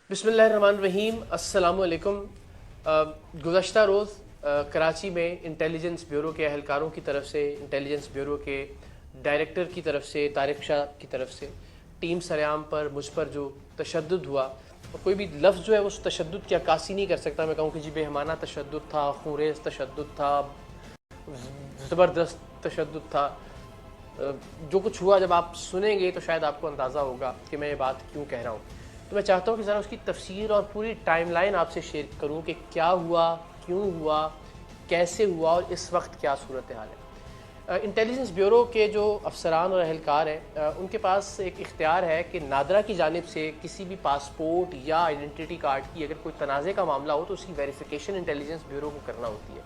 बिस्मिल्लाहिर्रहमानिर्रहीम, अस्सलामु अलैकुम। गुज़श्ता रोज़ कराची में इंटेलिजेंस ब्यूरो के अहलकारों की तरफ से, इंटेलिजेंस ब्यूरो के डायरेक्टर की तरफ से, तारिक शाह की तरफ से टीम सरेआम पर मुझ पर जो तशद्दुद हुआ, और कोई भी लफ्ज़ जो है उस तशद्दुद की अक्कासी नहीं कर सकता। मैं कहूँ कि जी बेहमाना तशद्दुद था, खूरेज़ तशद्दुद था, ज़बरदस्त तशद्दुद था। जो कुछ हुआ जब आप सुनेंगे तो शायद आपको अंदाज़ा होगा कि मैं ये बात क्यों कह रहा हूँ। तो मैं चाहता हूँ कि ज़रा उसकी तफसीर और पूरी टाइमलाइन आपसे शेयर करूँ कि क्या हुआ, क्यों हुआ, कैसे हुआ और इस वक्त क्या सूरत हाल है। इंटेलिजेंस ब्यूरो के जो अफसरान और अहलकार हैं, उनके पास एक इख्तियार है कि नादरा की जानिब से किसी भी पासपोर्ट या आइडेंटिटी कार्ड की अगर कोई तनाज़े का मामला हो तो उसकी वेरिफिकेशन इंटेलिजेंस ब्यूरो को करना होती है।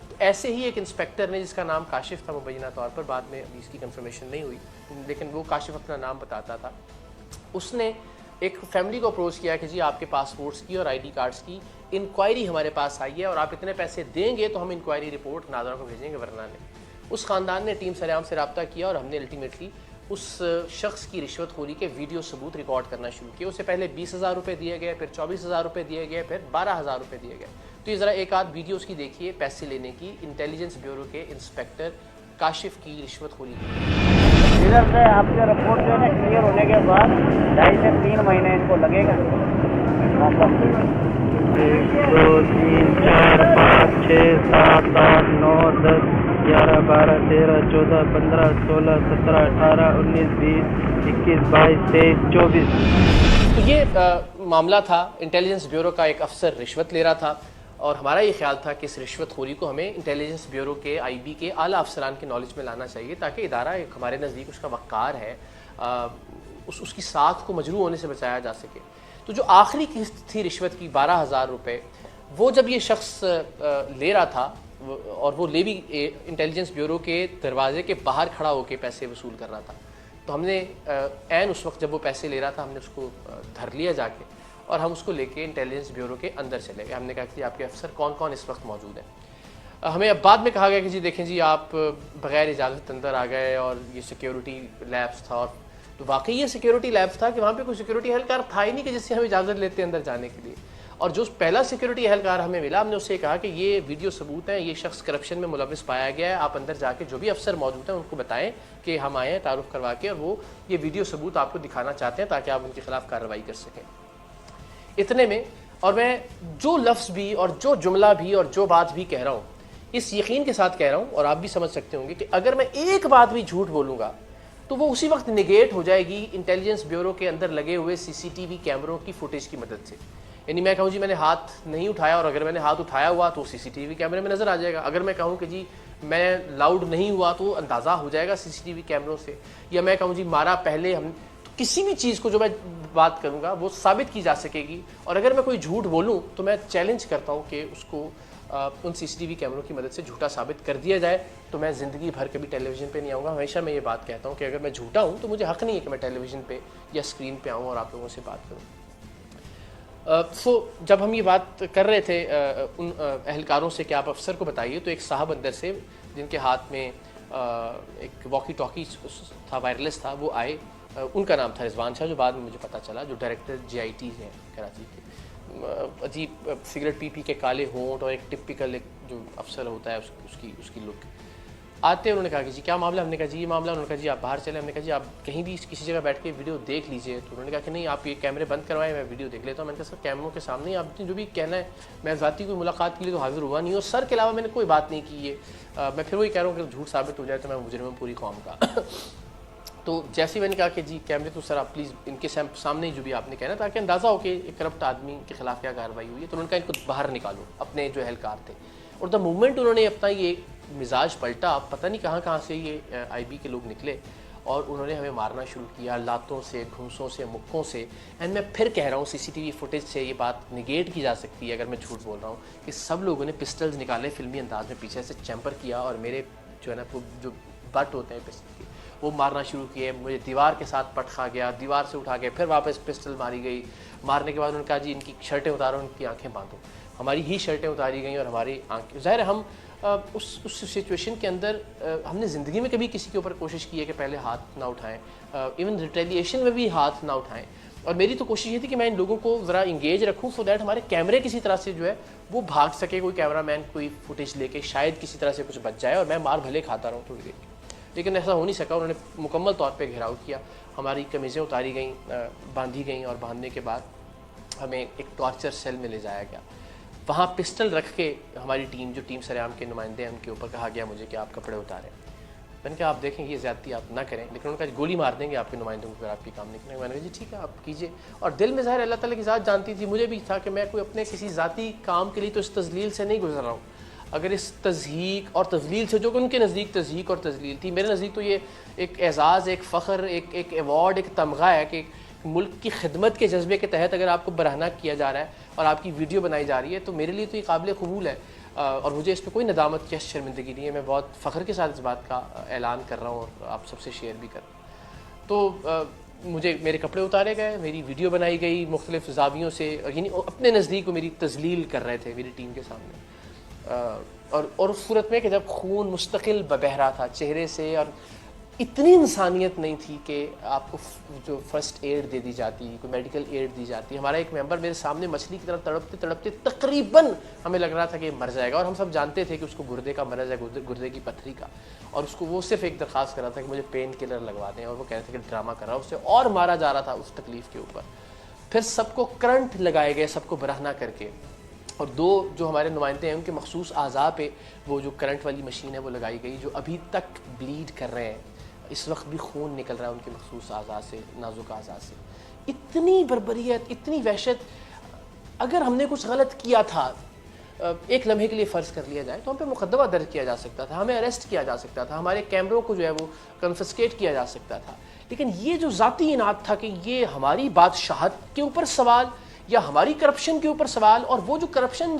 तो ऐसे ही एक इंस्पेक्टर ने, जिसका नाम काशिफ था मुबैना तौर पर, बाद में अभी इसकी कंफर्मेशन नहीं हुई, लेकिन वो काशिफ अपना नाम बताता था, उसने एक फैमिली को अप्रोच किया कि जी आपके पासपोर्ट्स की और आईडी कार्ड्स की इंक्वायरी हमारे पास आई है और आप इतने पैसे देंगे तो हम इंक्वायरी रिपोर्ट नादरा को भेजेंगे, वरना नहीं। उस ख़ानदान ने टीम सरेआम से रब्ता किया और हमने अल्टीमेटली उस शख्स की रिश्वतखोरी के वीडियो सबूत रिकॉर्ड करना शुरू किया। उससे पहले 20,000 रुपये दिए गए, फिर 24,000 रुपये दिए गए, फिर 12,000 रुपये दिए गए। तो ये ज़रा एक आध वीडियो उसकी देखिए, पैसे लेने की, इंटेलिजेंस ब्यूरो के इंस्पेक्टर काशिफ की रिश्वतखोरी की। इधर से आपके रिपोर्ट जो है ना क्लियर होने के बाद 2.5 से 3 महीने इनको लगेगा। 1 2 3 4 5 6 7 8 9 10 11 12 13 14 15 16 17 18 19 20 21 22 23 24। तो ये मामला था, इंटेलिजेंस ब्यूरो का एक अफसर रिश्वत ले रहा था और हमारा ये ख्याल था कि इस रिश्वतखोरी को हमें इंटेलिजेंस ब्यूरो के आईबी के आला अफसरान के नॉलेज में लाना चाहिए, ताकि इदारा एक हमारे नज़दीक उसका वक़ार है, उसकी साख को मजरू होने से बचाया जा सके। तो जो आखिरी किस्त थी रिश्वत की 12,000 रुपये, वो जब ये शख्स ले रहा था और वो ले भी इंटेलिजेंस ब्यूरो के दरवाजे के बाहर खड़ा होकर पैसे वसूल कर रहा था, तो हमने ऐन उस वक्त जब वो पैसे ले रहा था हमने उसको धर लिया जाके और हम उसको लेके इंटेलिजेंस ब्यूरो के अंदर चले गए। हमने कहा कि आपके अफसर कौन कौन इस वक्त मौजूद हैं। हमें अब बाद में कहा गया कि जी देखें जी आप बग़ैर इजाज़त अंदर आ गए और ये सिक्योरिटी लैब्स था, और तो वाकई ये सिक्योरिटी लैब्स था कि वहाँ पे कोई सिक्योरिटी एहलकार था ही नहीं कि जिससे हम इजाज़त लेते अंदर जाने के लिए। और जो पहला सिक्योरिटी एहलकार हमें मिला, हमने उससे कहा कि ये वीडियो सबूत हैं, ये शख्स करप्शन में मुलविस पाया गया है, आप अंदर जाके जो भी अफसर मौजूद हैं उनको बताएं कि हम आए हैं तारुफ करवा के, और वो ये वीडियो सबूत आपको दिखाना चाहते हैं ताकि आप उनके खिलाफ कार्रवाई कर सकें। इतने में, और मैं जो लफ्ज़ भी और जो जुमला भी और जो बात भी कह रहा हूँ इस यकीन के साथ कह रहा हूँ, और आप भी समझ सकते होंगे कि अगर मैं एक बात भी झूठ बोलूँगा तो वो उसी वक्त निगेट हो जाएगी इंटेलिजेंस ब्यूरो के अंदर लगे हुए सीसीटीवी कैमरों की फुटेज की मदद से। यानी मैं कहूँ जी मैंने हाथ नहीं उठाया, और अगर मैंने हाथ उठाया हुआ तो सीसीटीवी कैमरे में नज़र आ जाएगा। अगर मैं कहूँ कि जी मैं लाउड नहीं हुआ तो अंदाज़ा हो जाएगा सीसीटीवी कैमरों से। या मैं कहूँ जी मारा पहले हम, तो किसी भी चीज़ को जो मैं बात करूँगा वो साबित की जा सकेगी। और अगर मैं कोई झूठ बोलूँ तो मैं चैलेंज करता हूँ कि उसको उन सीसीटीवी कैमरों की मदद से झूठा साबित कर दिया जाए, तो मैं ज़िंदगी भर कभी टेलीविज़न पे नहीं आऊँगा। हमेशा मैं ये बात कहता हूँ कि अगर मैं झूठा हूँ तो मुझे हक़ नहीं है कि मैं टेलीविज़न पे या स्क्रीन पे आऊँ और आप लोगों से बात करूँ। जब हम ये बात कर रहे थे उन अहलकारों से कि आप अफसर को बताइए, तो एक साहब अंदर से जिनके हाथ में एक वॉकी टॉकी था, वायरलेस था, वो आए। उनका नाम था रिजवान शाह, जो बाद में मुझे पता चला जो डायरेक्टर JIT हैं कराची के। अजीब सिगरेट पी के काले होंठ और एक टिपिकल एक जो अफसर होता है उसकी लुक। आते उन्होंने कहा कि जी क्या मामला, हमने कहा जी ये मामला। उन्होंने कहा जी आप बाहर चले। हमने कहा जी आप कहीं भी किसी जगह बैठ के वीडियो देख लीजिए। तो उन्होंने कहा कि नहीं आप ये कैमरे बंद करवाएं, मैं वीडियो देख लेता हूँ। मैंने कहा सर कैमरों के सामने आपने जो भी कहना है, मैं ज़ाती कोई मुलाकात के लिए तो हाजिर हुआ नहीं, और सर के अलावा मैंने कोई बात नहीं की। ये मैं फिर वही कह रहा हूँ कि झूठ साबित हो जाए तो मैं मुजरिम हूं पूरी कौम का। तो जैसे ही मैंने कहा कि जी कैमरे तो सर आप प्लीज़ इनके सामने जो भी आपने कहना, ताकि अंदाज़ा हो कि एक करप्ट आदमी के खिलाफ क्या कार्रवाई हुई है। तो उन्होंने कहा इनको बाहर निकालो, अपने जो एहलकार थे। और द मूवमेंट उन्होंने अपना ये मिजाज पलटा, पता नहीं कहाँ से ये IB के लोग निकले और उन्होंने हमें मारना शुरू किया, लातों से, घूंसों से, मुक्कों से। एंड मैं फिर कह रहा हूँ CCTV फुटेज से ये बात निगेट की जा सकती है अगर मैं झूठ बोल रहा हूँ कि सब लोगों ने पिस्टल्स निकाले फिल्मी अंदाज में, पीछे से चैम्पर किया और मेरे जो है ना जो बट होते हैं पिस्टल के, वो मारना शुरू किए। मुझे दीवार के साथ पट खा गया, दीवार से उठा के फिर वापस पिस्टल मारी गई। मारने के बाद उन्होंने कहा जी इनकी शर्टें उतारो, उनकी आंखें बांधो। हमारी ही शर्टें उतारी गई और हमारी आंखें, ज़ाहिर हम उस सिचुएशन के अंदर हमने ज़िंदगी में कभी किसी के ऊपर कोशिश की है कि पहले हाथ ना उठाएं, इवन रिटेलिएशन में भी हाथ ना उठाएं। और मेरी तो कोशिश ये थी कि मैं इन लोगों को ज़रा इंगेज रखूँ सो दैट हमारे कैमरे किसी तरह से जो है वो भाग सके, कोई कैमरामैन कोई फुटेज लेके शायद किसी तरह से कुछ बच जाए और मैं मार भले खाता रहूँ थोड़ी देर। लेकिन ऐसा हो नहीं सका। उन्होंने मुकम्मल तौर पे घेराव किया, हमारी कमीज़ें उतारी गई, बांधी गई और बांधने के बाद हमें एक टॉर्चर सेल में ले जाया गया। वहाँ पिस्टल रख के हमारी टीम, जो टीम सरेआम के नुमाइंदे हैं, उनके ऊपर कहा गया मुझे कि आप कपड़े उतारें। मैंने कहा आप देखें ये ज़्यादती आप ना करें, लेकिन उन्होंने कहा गोली मार देंगे आपके नुमाइंदों को अगर आपकी काम नहीं करेंगे। मैंने कहा जी ठीक है आप कीजिए। और दिल में ज़ाहिर अल्लाह ताला की ज़ात जानती थी, मुझे भी था कि मैं कोई अपने किसी ज़ाती काम के लिए तो इस तज़लील से नहीं गुजर रहा हूँ। अगर इस तज़हीक और तज़लील से, जो कि उनके नज़दीक तज़हीक और तज़लील थी, मेरे नज़दीक तो ये एक एज़ाज़, एक फ़ख्र, एक एवॉर्ड, एक तमगा है कि मुल्क की खिदमत के जज्बे के तहत अगर आपको बरहना किया जा रहा है और आपकी वीडियो बनाई जा रही है तो मेरे लिए तो ये काबिल कबूल है। और मुझे इस पर कोई नदामत या शर्मिंदगी नहीं है। मैं बहुत फ़ख्र के साथ इस बात का ऐलान कर रहा हूँ और आप सबसे शेयर भी कर रहा हूँ। तो मुझे मेरे कपड़े उतारे गए, मेरी वीडियो बनाई गई मुख्तलिफ़ ज़ावियों से, यानी अपने नज़दीक वो मेरी तज़लील कर रहे थे मेरी टीम के सामने। और उस सूरत में कि जब खून मुस्तकिल बह रहा था चेहरे से और इतनी इंसानियत नहीं थी कि आपको जो फर्स्ट एड दे दी जाती, कोई मेडिकल एड दी जाती। हमारा एक मेंबर मेरे सामने मछली की तरह तड़पते तड़पते तकरीबन हमें लग रहा था कि मर जाएगा, और हम सब जानते थे कि उसको गुर्दे का मरज़ है, गुर्दे की पथरी का। और उसको वो सिर्फ एक दरख्वास्त कर रहा था कि मुझे पेन किलर लगवा दें, और वो कह रहे थे कि ड्रामा कर रहा है, उससे और मारा जा रहा था उस तकलीफ़ के ऊपर। फिर सबको करंट लगाए गए, सबको बरहना करके, और दो जो हमारे नुमाइंदे हैं उनके मखसूस आज़ा पे वो जो करंट वाली मशीन है वो लगाई गई, जो अभी तक ब्लीड कर रहे हैं। इस वक्त भी खून निकल रहा है उनके मखसूस आज़ा से, नाजुक आज़ा से। इतनी बर्बरियत, इतनी वहशत। अगर हमने कुछ गलत किया था, एक लम्हे के लिए फ़र्ज़ कर लिया जाए, तो हम पे मुकदमा दर्ज किया जा सकता था, हमें अरेस्ट किया जा सकता था, हमारे कैमरों को जो है वो कन्फिस्केट किया जा सकता था। लेकिन ये जो ज़ाती इनाद था कि ये हमारी बादशाहत के ऊपर सवाल या हमारी करप्शन के ऊपर सवाल, और वो जो करप्शन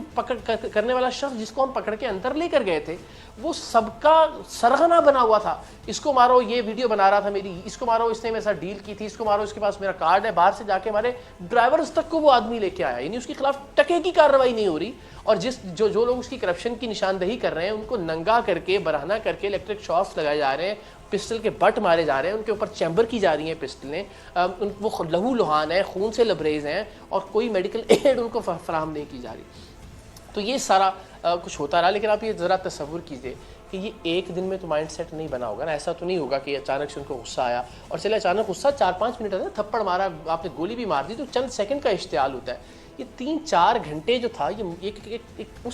करने वाला शख्स जिसको हम पकड़ के अंदर लेकर गए थे वो सबका सरगना बना हुआ था। इसको मारो, ये वीडियो बना रहा था मेरी, इसको मारो, इसने मेरे साथ डील की थी, इसको मारो, इसके पास मेरा कार्ड है। बाहर से जाके हमारे ड्राइवर्स तक को वो आदमी लेके आया, यानी उसके खिलाफ टके की कार्रवाई नहीं हो रही। और जो लोग उसकी करप्शन की निशानदही कर रहे हैं उनको नंगा करके, बरहना करके, इलेक्ट्रिक शॉक्स लगाए जा रहे हैं, पिस्टल के बट मारे जा रहे हैं, उनके ऊपर चैम्बर की जा रही हैं पिस्टलें, वो लहू लुहान है, खून से लबरेज हैं, और कोई मेडिकल एड उनको फराहम नहीं की जा रही। तो ये सारा कुछ होता रहा। लेकिन आप ये ज़रा तसव्वुर कीजिए कि ये एक दिन में तो माइंड सेट नहीं बना होगा ना। ऐसा तो नहीं होगा कि अचानक से उनको गुस्सा आया और चले अचानक गुस्सा 4-5 मिनट है, थप्पड़ मारा, आपने गोली भी मार दी, तो चंद सेकंड का इश्तियाल होता है। ये 3-4 घंटे जो था, ये एक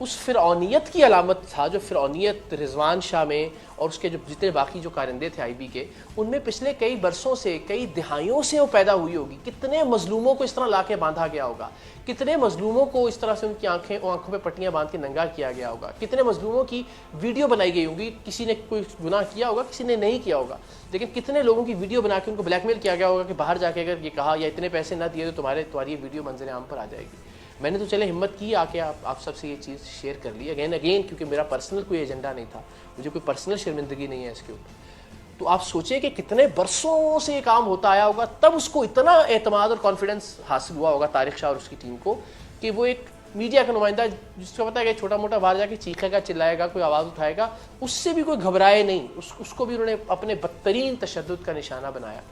उस फ़िरौनियत की अलामत था, जो फ़िरौनियत रिजवान शाह में और उसके जो जितने बाकी जो कारिंदे थे आईबी के, उनमें पिछले कई बरसों से, कई दिहाइयों से वो पैदा हुई होगी। कितने मजलूमों को इस तरह लाके बांधा गया होगा, कितने मजलूमों को इस तरह से उनकी आंखों पे पट्टियां बांध के नंगा किया गया होगा, कितने मजलूमों की वीडियो बनाई गई होगी। किसी ने कोई गुनाह किया होगा, किसी ने नहीं किया होगा, लेकिन कितने लोगों की वीडियो बना के उनको ब्लैकमेल किया गया होगा कि बाहर जाके अगर ये कहा या इतने पैसे ना दिए तो तुम्हारी ये वीडियो मंजर आम पर आ जाएगी। मैंने तो चले हिम्मत की आके आप सबसे ये चीज़ शेयर कर ली अगेन, क्योंकि मेरा पर्सनल कोई एजेंडा नहीं था, मुझे कोई पर्सनल शर्मिंदगी नहीं है इसके ऊपर। तो आप सोचें कि कितने बरसों से ये काम होता आया होगा, तब उसको इतना एतमाद और कॉन्फिडेंस हासिल हुआ होगा तारिक शाह और उसकी टीम को, कि वो एक मीडिया का नुमाइंदा जिसको पता है कि छोटा मोटा बाहर जाके चीखेगा, चिल्लाएगा, कोई आवाज़ उठाएगा, उससे भी कोई घबराए नहीं, उसको भी उन्होंने अपने बदतरीन तशद्दुद का निशाना बनाया।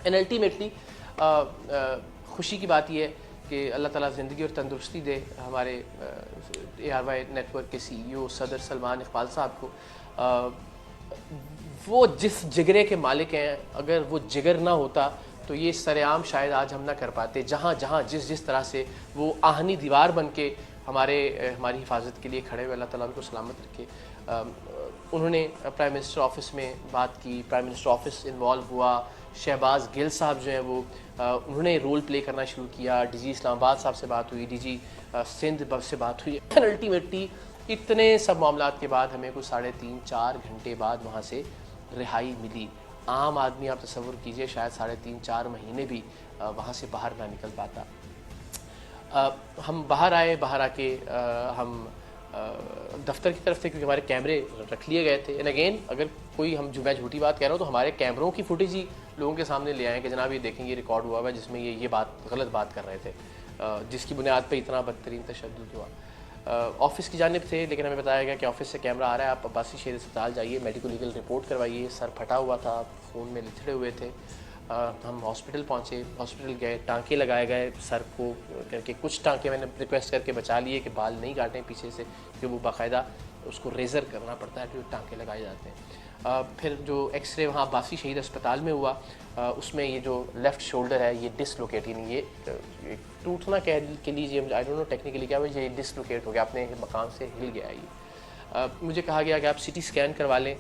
एंड अल्टीमेटली खुशी की बात यह है कि अल्लाह ताला ज़िंदगी और तंदुरुस्ती दे हमारे ARY नेटवर्क के CEO सदर सलमान इकबाल साहब को। वो जिस जिगरे के मालिक हैं, अगर वो जिगर ना होता तो ये सरेआम शायद आज हम ना कर पाते। जहाँ जहाँ जिस तरह से वो आहनी दीवार बन के हमारी हिफाजत के लिए खड़े हुए, अल्लाह ताला उनको सलामत रखे। उन्होंने प्राइम मिनिस्टर ऑफिस में बात की, प्राइम मिनिस्टर ऑफिस इन्वॉल्व हुआ, शहबाज गिल साहब जो हैं वो उन्होंने रोल प्ले करना शुरू किया, DG इस्लामाबाद साहब से बात हुई, DG सिंध से बात हुई। अल्टीमेटली इतने सब मामलात के बाद हमें कुछ 3.5-4 घंटे बाद वहाँ से रिहाई मिली। आम आदमी आप तसव्वुर कीजिए शायद 3.5-4 महीने भी वहाँ से बाहर ना निकल पाता। हम बाहर आए, बाहर आके हम दफ्तर की तरफ थे क्योंकि हमारे कैमरे रख लिए गए थे। एंड अगेन अगर कोई मैं झूठी बात कह रहा हूँ तो हमारे कैमरों की फुटेज ही लोगों के सामने ले आए कि जनाब ये देखें, ये रिकॉर्ड हुआ है जिसमें ये गलत बात कर रहे थे, जिसकी बुनियाद पे इतना बदतरीन तशद्दुद हुआ। ऑफिस की जानिब थे, लेकिन हमें बताया गया कि ऑफिस से कैमरा आ रहा है, आप अब्बासी शेर अस्पताल जाइए, मेडिको लीगल रिपोर्ट करवाइए। सर फटा हुआ था, खून में लिथड़े हुए थे। हम हॉस्पिटल पहुँचे, हॉस्पिटल गए, टाँके लगाए गए सर को करके, कुछ टाँके मैंने रिक्वेस्ट करके बचा लिए कि बाल नहीं काटें पीछे से, कि वो बाकायदा उसको रेज़र करना पड़ता है जो टाँके लगाए जाते हैं। फिर जो एक्सरे वहाँ बासी शहीद अस्पताल में हुआ, उसमें ये जो लेफ़्ट शोल्डर है ये डिसलोकेट, यानी ये टूटना कह के लीजिए, आई डोंट नो टेक्निकली क्या, ये डिसलोकेट हो गया, अपने मकान से हिल गया ये। मुझे कहा गया कि आप सीटी स्कैन करवा लें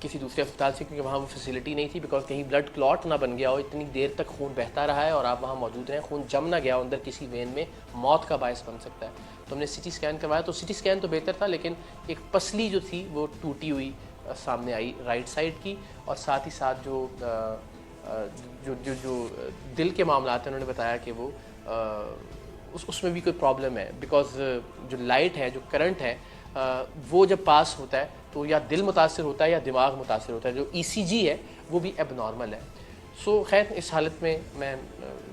किसी दूसरे अस्पताल से, क्योंकि वहाँ वो फैसिलिटी नहीं थी, बिकॉज कहीं ब्लड क्लॉट ना बन गया हो, इतनी देर तक खून बहता रहा है और आप वहाँ मौजूद रहें, खून जम ना गया हो अंदर किसी वेन में, मौत का बायस बन सकता है। तो हमने सीटी स्कैन करवाया, तो सीटी स्कैन तो बेहतर था, लेकिन एक पसली जो थी वो टूटी हुई सामने आई राइट साइड की, और साथ ही साथ जो जो जो जो दिल के मामला हैं उन्होंने बताया कि वो उसमें भी कोई प्रॉब्लम है, बिकॉज जो लाइट है, जो करंट है, वो जब पास होता है तो या दिल मुतासिर होता है या दिमाग मुतासिर होता है, जो ईसीजी है वो भी एबनॉर्मल है। सो खैर इस हालत में मैं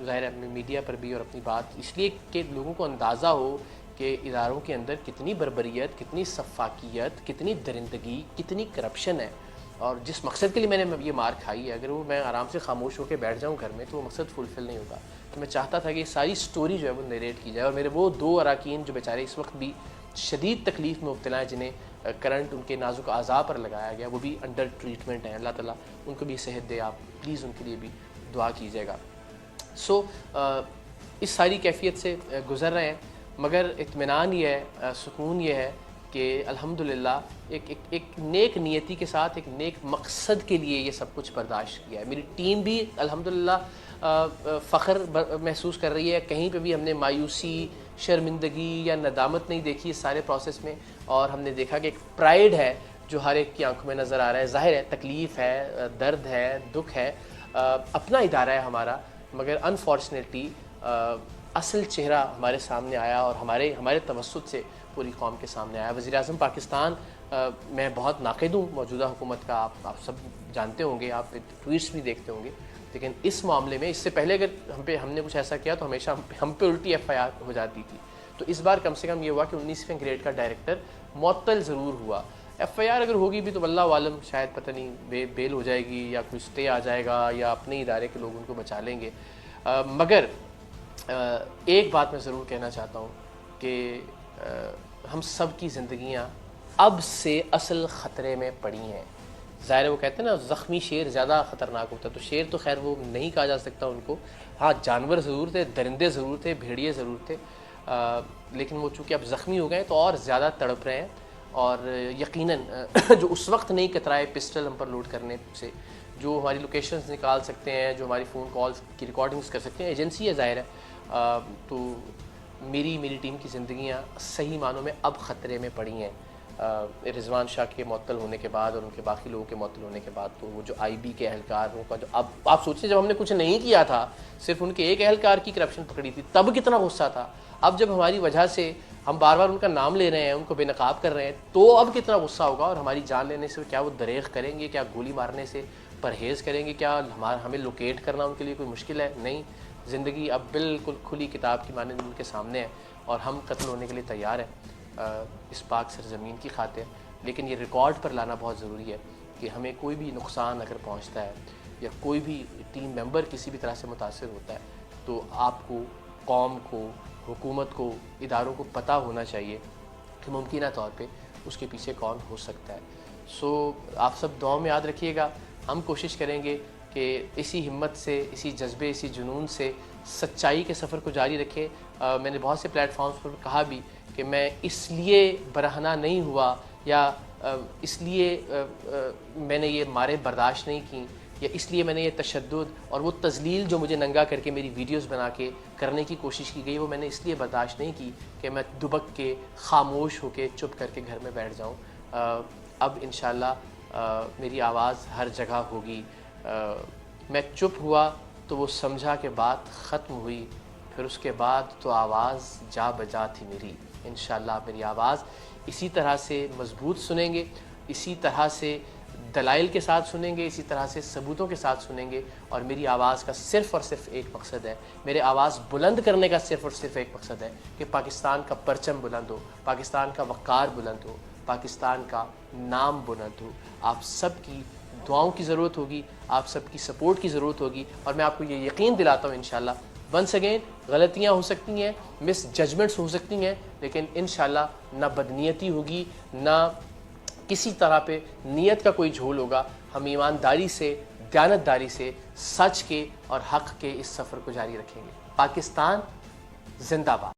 ज़ाहिर है मीडिया पर भी और अपनी बात इसलिए कि लोगों को अंदाज़ा हो कि इदारों के अंदर कितनी बर्बरियत, कितनी सफाकियत, कितनी दरिंदगी, कितनी करप्शन है, और जिस मकसद के लिए मैंने ये मार खाई है, अगर वो मैं आराम से खामोश होकर बैठ जाऊँ घर में तो वो मकसद फुलफ़िल नहीं होगा। तो मैं चाहता था कि ये सारी स्टोरी जो है वो नरेट की जाए, और मेरे वो 2 अरकान जो बेचारे इस वक्त भी शदीद तकलीफ़ में मुब्तला हैं, जिन्हें करंट उनके नाजुक आज़ा पर लगाया गया, वो भी अंडर ट्रीटमेंट हैं, अल्लाह ताला उनको भी सेहत दे, आप प्लीज़ उनके लिए भी दुआ कीजिएगा। सो इस सारी कैफियत से गुज़र रहे हैं, मगर इत्मीनान ये है, सुकून ये है कि अल्हम्दुलिल्लाह एक नेक नियति के साथ, एक नेक मकसद के लिए ये सब कुछ बर्दाश्त किया है। मेरी टीम भी अल्हम्दुलिल्लाह फ़ख्र महसूस कर रही है, कहीं पे भी हमने मायूसी, शर्मिंदगी या नदामत नहीं देखी इस सारे प्रोसेस में, और हमने देखा कि एक प्राइड है जो हर एक की आंखों में नज़र आ रहा है। ज़ाहिर है तकलीफ़ है, दर्द है, दुख है, अपना इदारा है हमारा, मगर अनफॉर्चुनेटली असल चेहरा हमारे सामने आया, और हमारे तवस्सुत से पूरी कौम के सामने आया। वज़ीर-ए-आज़म पाकिस्तान, मैं बहुत नाक़िद हूँ मौजूदा हुकूमत का, आप सब जानते होंगे, आप ट्वीट्स भी देखते होंगे, लेकिन इस मामले में इससे पहले अगर हमने कुछ ऐसा किया तो हमेशा हम पे उल्टी FIR हो जाती थी। तो इस बार कम से कम ये हुआ कि 19वें ग्रेड का डायरेक्टर मुअत्तल ज़रूर हुआ। FIR अगर होगी भी तो वल्लाह वालम शायद पता नहीं बेल हो जाएगी या कोई स्टे आ जाएगा या अपने इदारे के लोग उनको बचा लेंगे। मगर एक बात मैं ज़रूर कहना चाहता हूँ कि हम सब की ज़िंदगियाँ अब से असल ख़तरे में पड़ी हैं। ज़ाहिर वो कहते हैं ना, ज़ख्मी शेर ज़्यादा ख़तरनाक होता है, तो शेर तो खैर वो नहीं कहा जा सकता उनको, हाँ जानवर ज़रूर थे, दरिंदे ज़रूर थे, भेड़िए ज़रूर थे, लेकिन वो चूँकि अब ज़ख्मी हो गए तो और ज़्यादा तड़प रहे हैं। और यकीनन जो उस वक्त नहीं कतराए पिस्टल हम पर लोड करने से, जो हमारी लोकेशंस निकाल सकते हैं, जो हमारी फ़ोन कॉल्स की रिकॉर्डिंग्स कर सकते हैं, एजेंसी है ज़ाहिर है, तो मेरी टीम की ज़िंदगियाँ सही मानों में अब ख़तरे में पड़ी हैं। रिजवान शाह के मुअत्तल होने के बाद और उनके बाकी लोगों के मुअत्तल होने के बाद, तो वो जो IB के एहलकारों का जो, अब आप सोचिए जब हमने कुछ नहीं किया था, सिर्फ उनके एक एहलकार की करप्शन पकड़ी थी, तब कितना गुस्सा था। अब जब हमारी वजह से हम बार बार उनका नाम ले रहे हैं, उनको बेनकाब कर रहे हैं, तो अब कितना गुस्सा होगा। और हमारी जान लेने से क्या वो दरेग करेंगे? क्या गोली मारने से परहेज़ करेंगे? क्या हमें लोकेट करना उनके लिए कोई मुश्किल है? नहीं, ज़िंदगी अब बिल्कुल खुली किताब की मानंद उनके सामने है, और हम कत्ल होने के लिए तैयार हैं इस पाक सरज़मीन की खातिर। लेकिन ये रिकॉर्ड पर लाना बहुत ज़रूरी है कि हमें कोई भी नुकसान अगर पहुंचता है या कोई भी टीम मेंबर किसी भी तरह से मुतासिर होता है, तो आपको, कौम को, हुकूमत को, इदारों को पता होना चाहिए कि मुमकिन तौर पे उसके पीछे कौन हो सकता है। सो आप सब दुआ में याद रखिएगा। हम कोशिश करेंगे कि इसी हिम्मत से, इसी जज्बे, इसी जुनून से सच्चाई के सफ़र को जारी रखें। मैंने बहुत से प्लेटफॉर्म्स पर कहा भी कि मैं इसलिए बरहना नहीं हुआ या इसलिए मैंने ये मारे बर्दाश्त नहीं की, या इसलिए मैंने ये तशद्दुद और वो तज़लील जो मुझे नंगा करके मेरी वीडियोस बना के करने की कोशिश की गई, वो मैंने इसलिए बर्दाश्त नहीं की कि मैं दुबक के, खामोश होके, चुप करके घर में बैठ जाऊँ। अब इंशाअल्लाह मेरी आवाज़ हर जगह होगी। मैं चुप हुआ तो वो समझा कि बात ख़त्म हुई, फिर उसके बाद तो आवाज़ जा बजा थी मेरी। इंशाअल्लाह मेरी आवाज़ इसी तरह से मज़बूत सुनेंगे, इसी तरह से दलाइल के साथ सुनेंगे, इसी तरह से सबूतों के साथ सुनेंगे। और मेरी आवाज़ का सिर्फ़ और सिर्फ एक मकसद है, मेरे आवाज़ बुलंद करने का सिर्फ़ और सिर्फ एक मकसद है कि पाकिस्तान का परचम बुलंद हो, पाकिस्तान का वक़ार बुलंद हो, पाकिस्तान का नाम बुलंद हो। आप सब की दुआओं की ज़रूरत होगी, आप सबकी सपोर्ट की ज़रूरत होगी। और मैं आपको ये यकीन दिलाता हूँ इंशाल्लाह वंस अगेन गलतियाँ हो सकती हैं, मिस जजमेंट्स हो सकती हैं, लेकिन इंशाल्लाह ना बदनीयती होगी, ना किसी तरह पे नीयत का कोई झोल होगा। हम ईमानदारी से, दयानतदारी से, सच के और हक़ के इस सफ़र को जारी रखेंगे। पाकिस्तान जिंदाबाद।